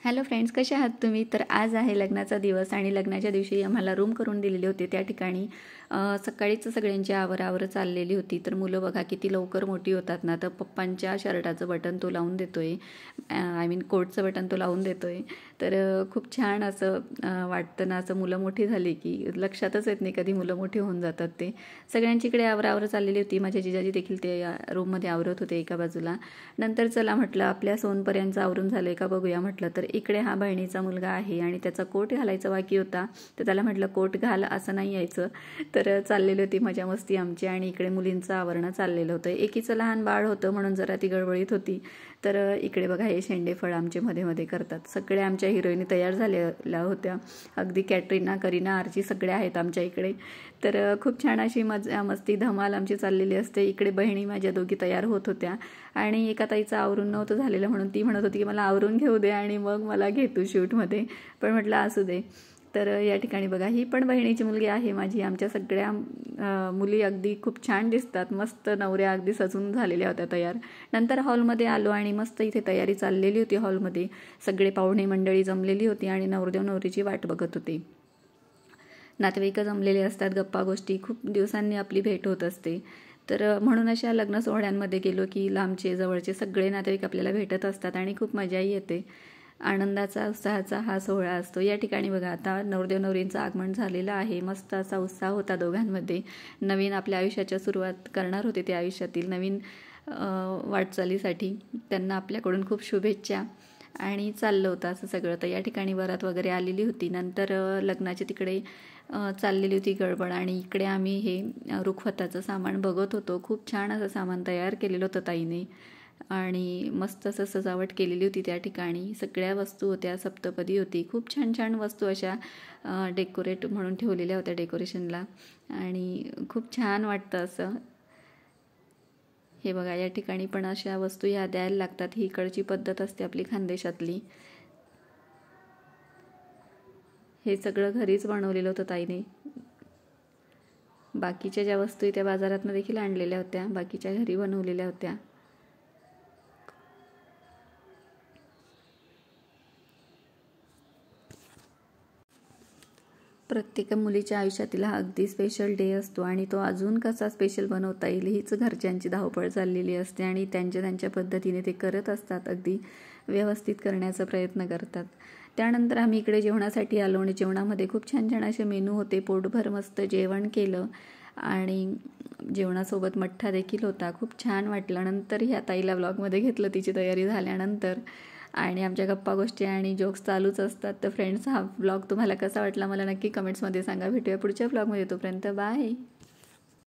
Hello friends, कसे आहात तुम्ही? तर आज आहे लग्नाचा दिवस आणि लग्नाच्या दिवशी आम्हाला रूम करून दिलेली होती. त्या ठिकाणी सकाळीच सगळ्यांची आवरावर चाललेली होती. तर मुलं बघा किती लवकर मोठी होतात ना. तर पप्पांच्या शर्टाचं बटन तो लावून देतोय, आय मीन कोटचं बटन तो लावून देतोय. तर खूप छान असं वाटतं ना. असं मुलं मोठी झाली की लक्षातच येत नाही कधी मुलं मोठी होऊन जातात ते. सगळ्यांची इकडे आवरावर चाललेली होती. माझ्या जिजाजी देखील ते रूममध्ये आवरत होते एका बाजूला. नंतर चला म्हटलं आपल्या सोनपर्यंत आवरून झालं का बघूया म्हटलं. तर इकडे हा बहिणीचा मुलगा आहे आणि त्याचा कोट घालायचा बाकी होता. तर त्याला म्हटलं कोट घाल, असं नाही यायचं. तर चाललेली होती मजा मस्ती आमची आणि इकडे मुलींचं आवरणं चाललेलं होतं. एकीचं लहान बाळ होतं म्हणून जरा ती गडबडीत होती. तर इकडे बघा हे शेंडेफळ आमचे मध्ये मध्ये करतात. सगळ्या आमच्या हिरोईनी तयार झालेल्या होत्या. अगदी कॅटरीना, करीना, आरची सगळे आहेत आमच्या इकडे. तर खूप छान अशी मजा मस्ती धमाल आमची चाललेली असते. इकडे बहिणी माझ्या दोघी तयार होत होत्या आणि एका ताईचं आवरून नव्हतं झालेलं म्हणून ती म्हणत होती की मला आवरून घेऊ दे आणि मग मला घेतो शूटमध्ये. पण म्हटलं असू दे. तर या ठिकाणी बघा ही पण बहिणीची मुलगी आहे माझी. आमच्या सगळ्या मुली अगदी खूप छान दिसतात. मस्त नवऱ्या अगदी सजून झालेल्या होत्या तयार. नंतर हॉलमध्ये आलो आणि मस्त इथे तयारी चाललेली होती. हॉलमध्ये सगळे पाहुणे मंडळी जमलेली होती आणि नवरदेव नवरीची वाट बघत होती. नातेवाईक जमलेले असतात, गप्पा गोष्टी, खूप दिवसांनी आपली भेट होत असते. तर म्हणून अशा लग्न सोहळ्यांमध्ये गेलो की लांबचे जवळचे सगळे नातेवाईक आपल्याला भेटत असतात आणि खूप मजाही येते. आनंदाचा उत्साहाचा हा सोहळा असतो. या ठिकाणी बघा आता नवरदेव नवरींचं आगमन झालेलं आहे. मस्त असा उत्साह होता दोघांमध्ये. नवीन आपल्या आयुष्याच्या सुरुवात करणार होते ते, आयुष्यातील नवीन वाटचालीसाठी त्यांना आपल्याकडून खूप शुभेच्छा. आणि चाललं होतं असं सगळं. तर या ठिकाणी वरात वगैरे आलेली होती. नंतर लग्नाच्या तिकडे चाललेली होती गडबड आणि इकडे आम्ही हे रुखवताचं सामान बघत होतो. खूप छान असं सामान तयार केलेलं होतं ताईने आणि मस्त असं सजावट केलेली होती. त्या ठिकाणी सगळ्या वस्तू होत्या, सप्तपदी होती, खूप छान छान वस्तू अशा डेकोरेट म्हणून ठेवलेल्या होत्या डेकोरेशनला आणि खूप छान वाटतं असं. हे बघा या ठिकाणी पण अशा वस्तू ह्या द्यायला लागतात. ही इकडची पद्धत असते आपली खानदेशातली. हे सगळं घरीच बनवलेलं होतं ताईने. बाकीच्या ज्या वस्तू त्या बाजारातनं देखील आणलेल्या होत्या, बाकीच्या घरी बनवलेल्या होत्या. प्रत्येक मुलीच्या आयुष्यातील हा अगदी स्पेशल डे असतो आणि तो अजून कसा स्पेशल बनवता येईल हीच घरच्यांची धावपळ चाललेली असते आणि त्यांच्या पद्धतीने ते करत असतात. अगदी व्यवस्थित करण्याचा प्रयत्न करतात. त्यानंतर आम्ही इकडे जेवणासाठी आलो आणि जेवणामध्ये खूप छान छान असे मेनू होते. पोटभर मस्त जेवण केलं आणि जेवणासोबत मठ्ठा देखील होता. खूप छान वाटलं. नंतर ह्या ताईला व्लॉगमध्ये घेतलं तिची तयारी झाल्यानंतर आणि आमच्या गप्पा गोष्टी आणि जोक्स चालूच असतात. तर फ्रेंड्स, हा व्लॉग तुम्हाला कसा वाटला मला नक्की कमेंट्समध्ये सांगा. भेटूया पुढच्या व्लॉगमध्ये. तोपर्यंत बाय.